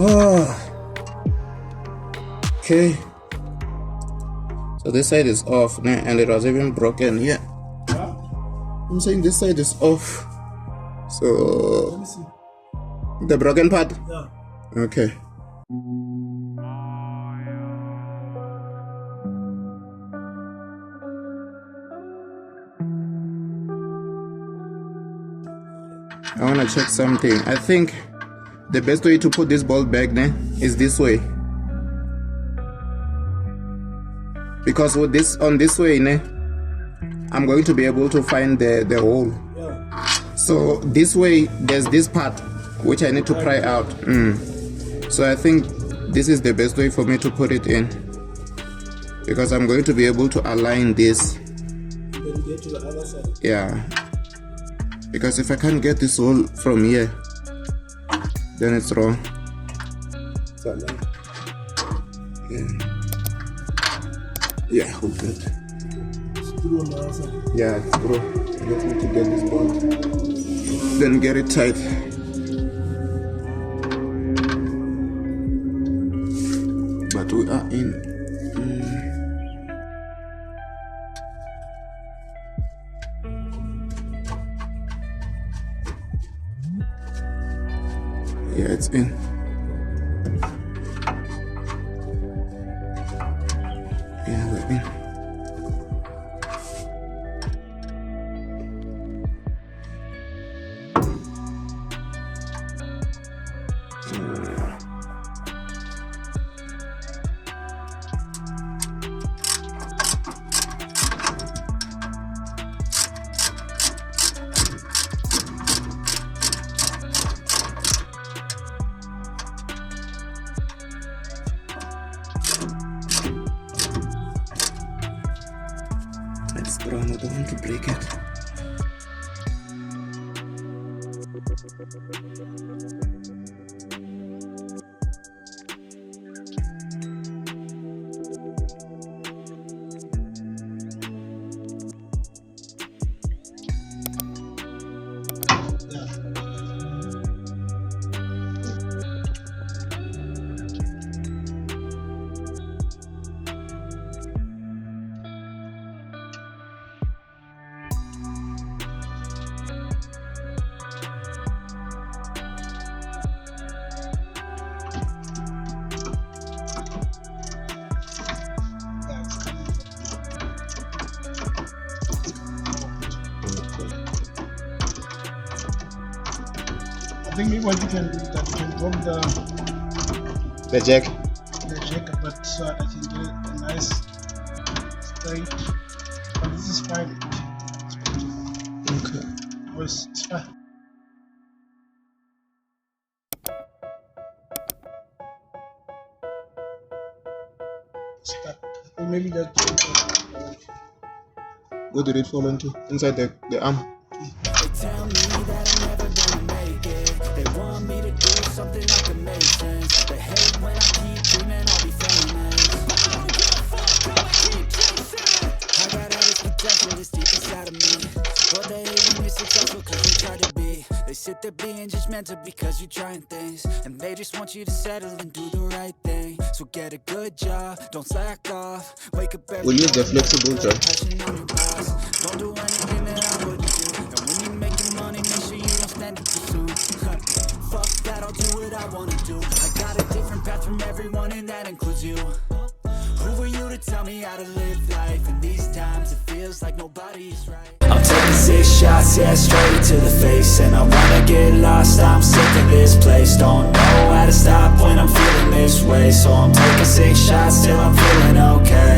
Oh. Okay. So this side is off, and it was even broken. Yeah. I'm saying this side is off. So Let me see. the broken part. Yeah. Okay. I want to check something. I think the best way to put this bolt back is this way. Because with this on this way, I'm going to be able to find the hole. Yeah. So this way, there's this part which I need to pry out. So I think this is the best way for me to put it in, because I'm going to be able to align this. Then get to the other side. Yeah. Because if I can't get this hole from here, then it's wrong. Yeah, hold it. Screw on the other side. Yeah, screw. Just need to get this bolt. Then get it tight. But we are in. Yeah, it's in. Yeah, we're in. It's strong, I don't want to break it. I think maybe what you can do is that you can drop The jack. the jack, but so I can get a nice straight. But this is fine. Okay. It's fine. Stuck. I think maybe that. Where did it fall into? Inside the arm. They tell me that I'm never gonna make it. They want me to do something that can make sense. They hate when I keep dreaming I'll be famous. But I don't give a fuck, I'ma keep chasing. I got all this potential that's deep inside of me. But they hate when you're successful cause they try to be. They sit there being judgmental because you're trying things. And they just want you to settle and do the right thing. So get a good job, don't slack off. Wake up every We'll use the morning, flexible put jack. passion on your boss. Don't do anything that I wouldn't do. And when you're making money, make sure you don't spend it too soon. Fuck that, I'll do what I wanna do. I got a different path from everyone and that includes you. Who are you to tell me how to live life? In these times it feels like nobody's right. I'm taking 6 shots, yeah, straight to the face. And I wanna get lost, I'm sick of this place. Don't know how to stop when I'm feeling this way. So I'm taking 6 shots till I'm feeling okay.